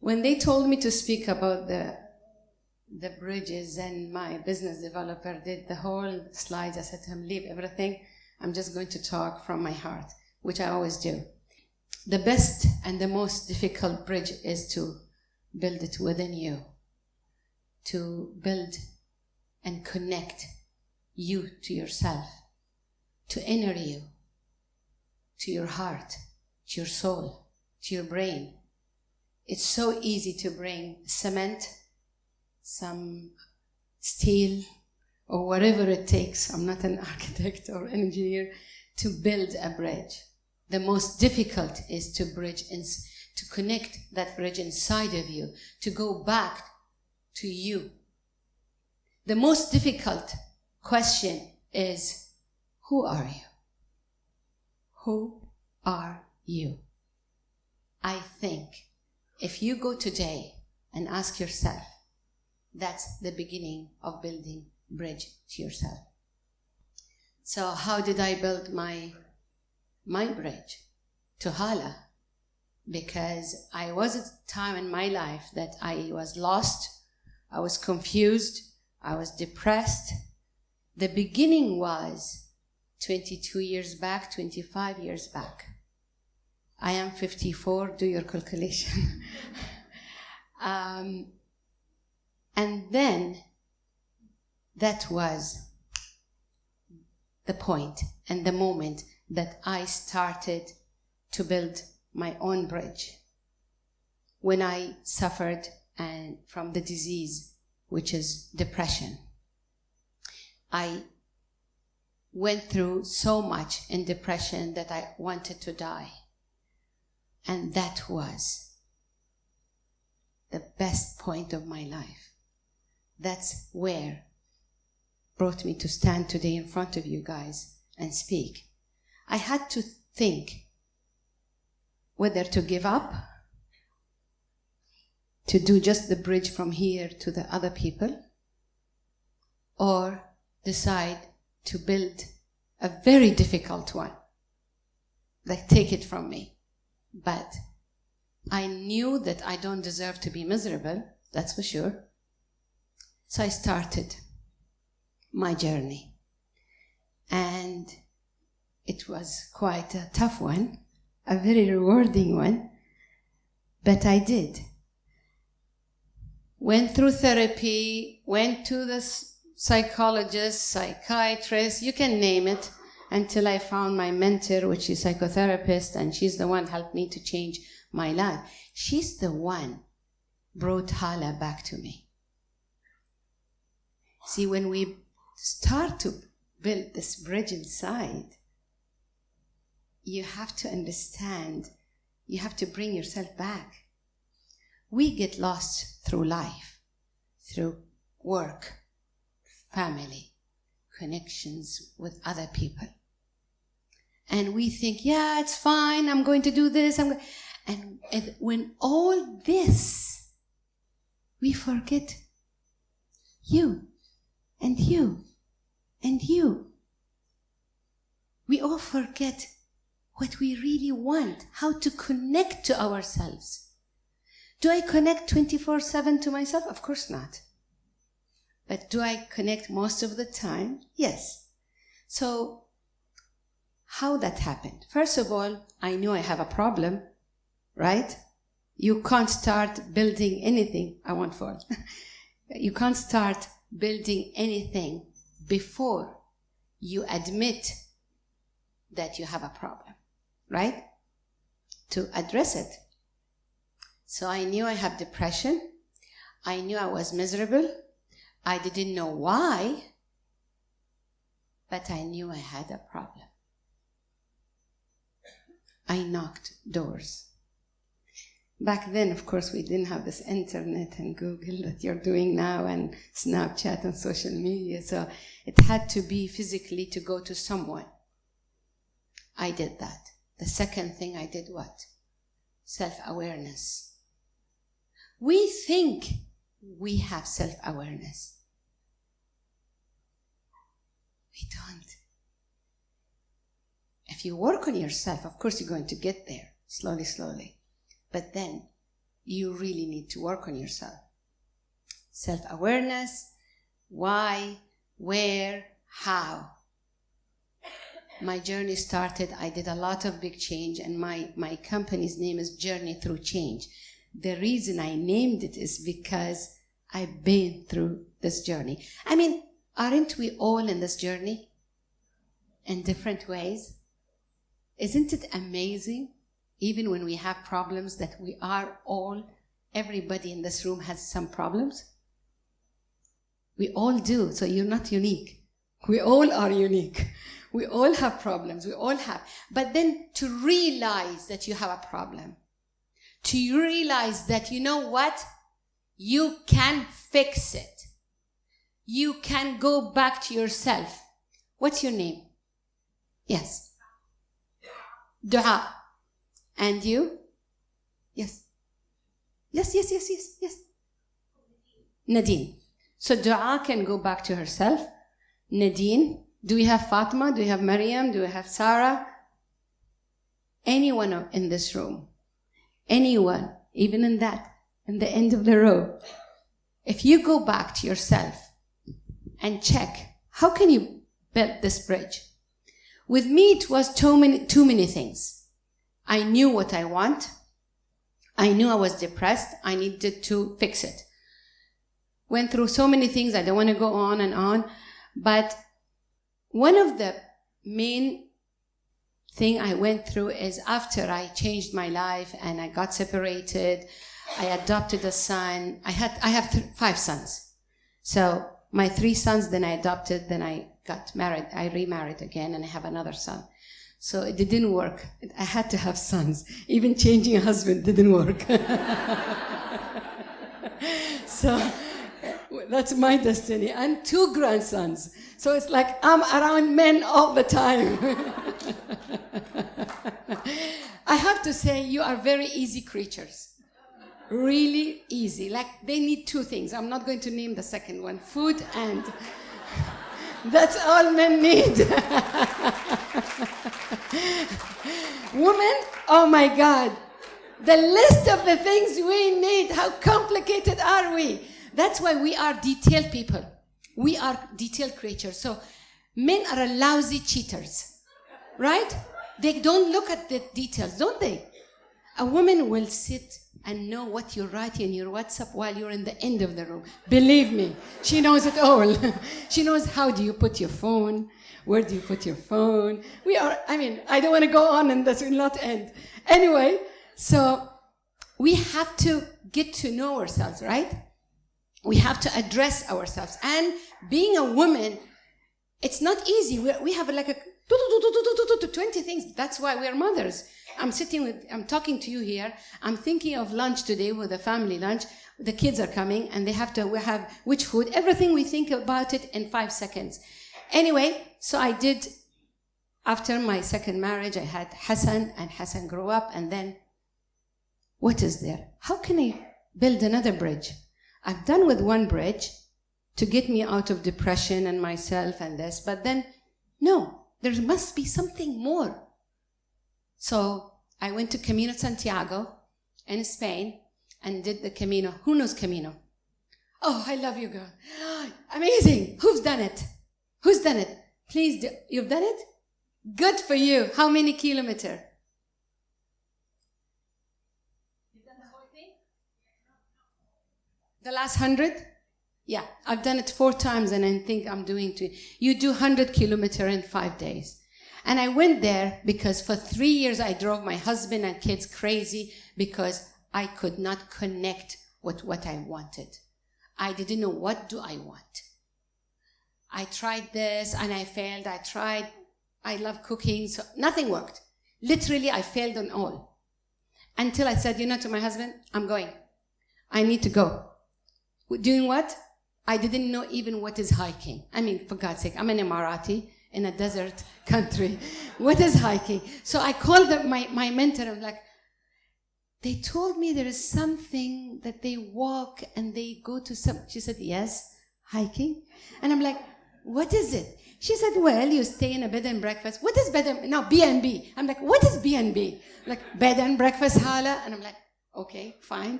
When they told me to speak about the bridges, and my business developer did the whole slides, I said to him, leave everything. I'm just going to talk from my heart, which I always do. The best and the most difficult bridge is to build it within you, to build and connect you to yourself, to inner you, to your heart, to your soul, to your brain. It's so easy to bring cement, some steel, or whatever it takes. I'm not an architect or engineer, to build a bridge. The most difficult is to to connect that bridge inside of you, to go back to you. The most difficult question is, who are you? Who are you? I think if you go today and ask yourself, that's the beginning of building bridge to yourself. So how did I build my bridge to Hala? Because I was at a time in my life that I was lost, I was confused, I was depressed. The beginning was 22 years back, 25 years back. I am 54, do your calculation. And then that was the point and the moment that I started to build my own bridge. When I suffered from the disease, which is depression. I went through so much in depression that I wanted to die. And that was the best point of my life. That's where brought me to stand today in front of you guys and speak. I had to think whether to give up, to do just the bridge from here to the other people, or decide to build a very difficult one, like take it from me. But I knew that I don't deserve to be miserable, that's for sure. So I started my journey. And it was quite a tough one, a very rewarding one, but I did. Went through therapy, went to the psychologist, psychiatrist, you can name it, until I found my mentor, which is psychotherapist, and she's the one who helped me to change my life. She's the one brought Hala back to me. See, when we start to build this bridge inside, you have to understand, you have to bring yourself back. We get lost through life, through work, family, connections with other people. And we think, yeah, it's fine, I'm going to do this. And when all this, we forget you and you and you. We all forget what we really want, how to connect to ourselves. Do I connect 24/7 to myself? Of course not. But do I connect most of the time? Yes. So, how that happened? First of all, I knew I have a problem, right? You can't start building anything. I won't fall. You can't start building anything before you admit that you have a problem, right? To address it. So I knew I had depression. I knew I was miserable. I didn't know why, but I knew I had a problem. I knocked doors. Back then, of course, we didn't have this internet and Google that you're doing now and Snapchat and social media, so it had to be physically to go to someone. I did that. The second thing I did what? Self-awareness. We think we have self-awareness. We don't. If you work on yourself, of course you're going to get there, slowly, slowly. But then, you really need to work on yourself. Self-awareness, why, where, how. My journey started, I did a lot of big change, and my company's name is Journey Through Change. The reason I named it is because I've been through this journey. I mean, aren't we all in this journey? In different ways? Isn't it amazing, even when we have problems, that we are all, everybody in this room has some problems? We all do, so you're not unique. We all are unique. We all have problems, we all have. But then to realize that you have a problem, to realize that, you know what? You can fix it. You can go back to yourself. What's your name? Yes. Dua. And you? Yes. Yes. Nadine. So Dua can go back to herself. Nadine. Do we have Fatima? Do we have Maryam? Do we have Sarah? Anyone in this room. Anyone, even in the end of the row. If you go back to yourself and check, how can you build this bridge? With me, it was too many things. I knew what I want. I knew I was depressed. I needed to fix it. Went through so many things. I don't want to go on and on. But one of the main thing I went through is after I changed my life and I got separated, I adopted a son. I have 5 sons. So my 3 sons, then I adopted, then I got married. I remarried again and I have another son. So it didn't work. I had to have sons. Even changing a husband didn't work. So that's my destiny. And 2 grandsons. So it's like I'm around men all the time. I have to say, you are very easy creatures. Really easy. Like, they need 2 things. I'm not going to name the second one. Food and... That's all men need. Women, oh my God. The list of the things we need, how complicated are we? That's why we are detailed people. We are detailed creatures. So men are lousy cheaters, right? They don't look at the details, don't they? A woman will sit and know what you're writing in your WhatsApp while you're in the end of the room. Believe me, she knows it all. She knows how do you put your phone, where do you put your phone. I don't want to go on and this will not end. Anyway, so we have to get to know ourselves, right? We have to address ourselves. And being a woman, it's not easy. We have like 20 things. That's why we're mothers. I'm talking to you here. I'm thinking of lunch today with a family lunch. The kids are coming and we have which food. Everything we think about it in 5 seconds. Anyway, so I did, after my second marriage, I had Hassan, and Hassan grew up, and then what is there? How can I build another bridge? I've done with one bridge to get me out of depression and myself and this, but then, no, there must be something more. So I went to Camino Santiago in Spain and did the Camino. Who knows Camino? Oh, I love you, girl. Amazing. Who's done it? Who's done it? Please, you've done it? Good for you. How many kilometers? The last 100? Yeah, I've done it 4 times and I think I'm doing 2. You do 100 kilometers in 5 days. And I went there because for 3 years I drove my husband and kids crazy because I could not connect with what I wanted. I didn't know, what do I want? I tried this and I failed. I love cooking, so nothing worked. Literally, I failed on all. Until I said, to my husband, I'm going. I need to go. Doing what? I didn't know even what is hiking. For God's sake, I'm an Emirati in a desert country. What is hiking? So I called my mentor. I'm like, they told me there is something that they walk and they go to some. She said, yes, hiking. And I'm like, what is it? She said, well, you stay in a bed and breakfast. What is bed and, no, B&B. I'm like, what is B&B? Like, bed and breakfast, Hala? And I'm like, Okay, fine.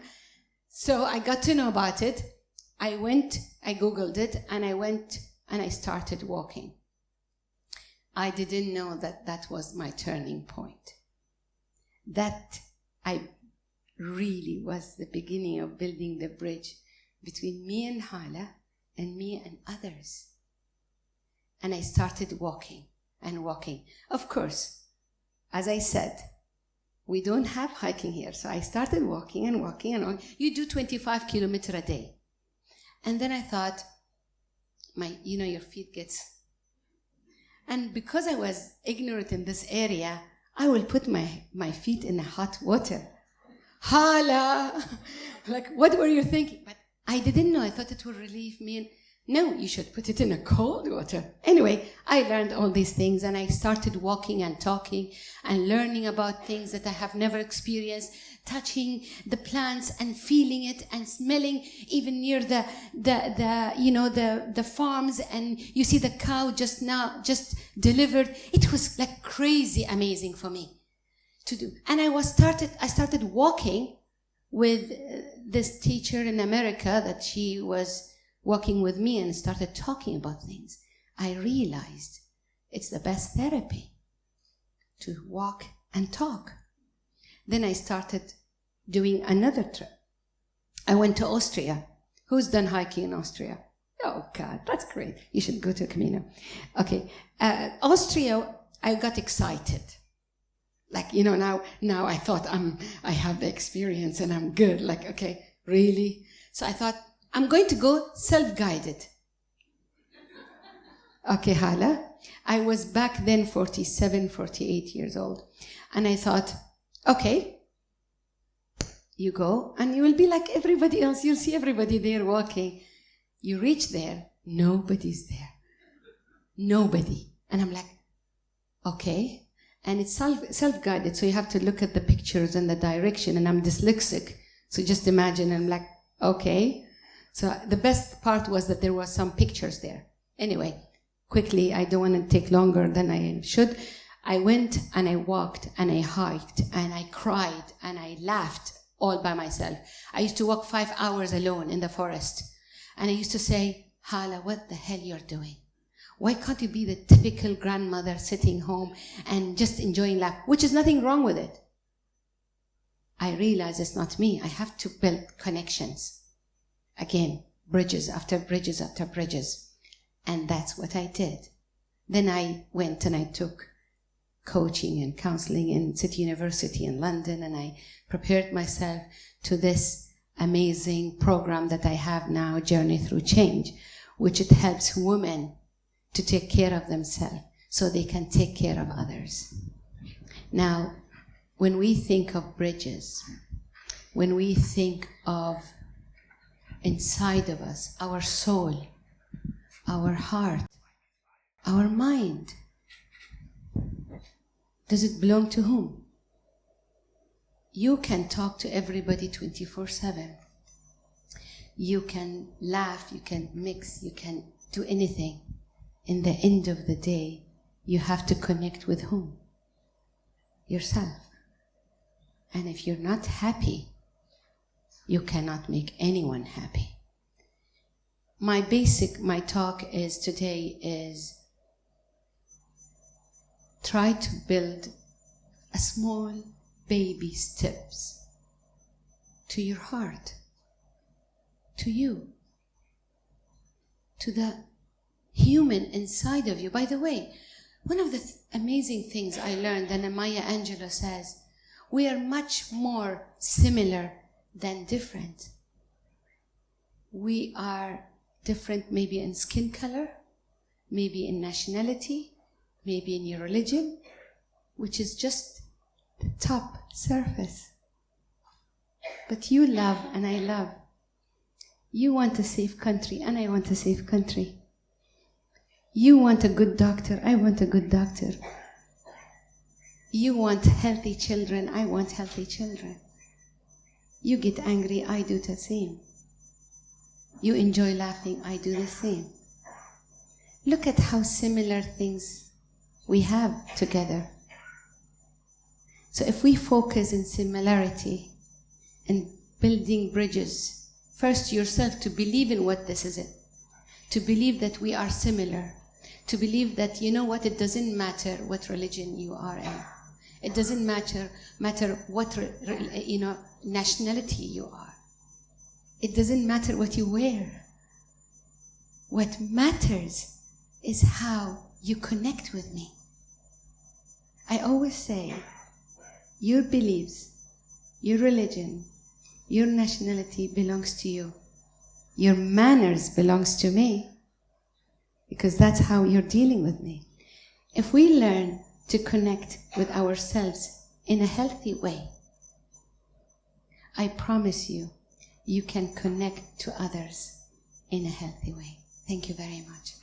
So I got to know about it. I Googled it, and I went and I started walking. I didn't know that that was my turning point. That I really was the beginning of building the bridge between me and Hala and me and others. And I started walking and walking. Of course, as I said, we don't have hiking here. So I started walking and walking and walking. You do 25 kilometers a day. And then I thought, your feet gets... And because I was ignorant in this area, I will put my feet in the hot water. Hala! Like, what were you thinking? But I didn't know. I thought it would relieve me. And no, you should put it in a cold water. Anyway, I learned all these things, and I started walking and talking and learning about things that I have never experienced, touching the plants and feeling it and smelling even near the farms, and you see the cow just delivered. It was like crazy amazing for me to do. And I started walking with this teacher in America that she was walking with me and started talking about things. I realized it's the best therapy to walk and talk. Then I started doing another trip. I went to Austria. Who's done hiking in Austria? Oh God, that's great. You should go to Camino. Okay, Austria, I got excited. Like, now I thought I have the experience and I'm good. Like, okay, really? So I thought, I'm going to go self-guided. Okay, Hala. I was back then 47, 48 years old. And I thought, okay, you go and you will be like everybody else. You'll see everybody there walking. You reach there, nobody's there. Nobody. And I'm like, okay. And it's self-guided, so you have to look at the pictures and the direction. And I'm dyslexic, so just imagine. I'm like, okay. So the best part was that there were some pictures there. Anyway, quickly, I don't want to take longer than I should. I went and I walked and I hiked and I cried and I laughed all by myself. I used to walk 5 hours alone in the forest. And I used to say, Hala, what the hell you're doing? Why can't you be the typical grandmother sitting home and just enjoying life, which is nothing wrong with it. I realize it's not me. I have to build connections. Again, bridges after bridges after bridges. And that's what I did. Then I went and I took coaching and counseling in City University in London, and I prepared myself to this amazing program that I have now, Journey Through Change, which it helps women to take care of themselves so they can take care of others. Now, when we think of bridges, when we think of inside of us, our soul, our heart, our mind, does it belong to whom? You can talk to everybody 24/7. You can laugh, you can mix, you can do anything. In the end of the day, you have to connect with whom? Yourself. And if you're not happy, you cannot make anyone happy. My talk today is try to build a small baby steps to your heart, to you, to the human inside of you. By the way, one of the amazing things I learned, and Maya Angelou says, we are much more similar than different. We are different maybe in skin color, maybe in nationality, maybe in your religion, which is just the top surface. But you love and I love. You want a safe country and I want a safe country. You want a good doctor, I want a good doctor. You want healthy children, I want healthy children. You get angry, I do the same. You enjoy laughing, I do the same. Look at how similar things we have together. So if we focus in similarity and building bridges. First, yourself, to believe in what this is it. To believe that we are similar. To believe that, you know what, it doesn't matter what religion you are in. It doesn't matter what nationality you are. It doesn't matter what you wear. What matters is how you connect with me. I always say, your beliefs, your religion, your nationality belongs to you. Your manners belongs to me, because that's how you're dealing with me. If we learn to connect with ourselves in a healthy way, I promise you, you can connect to others in a healthy way. Thank you very much.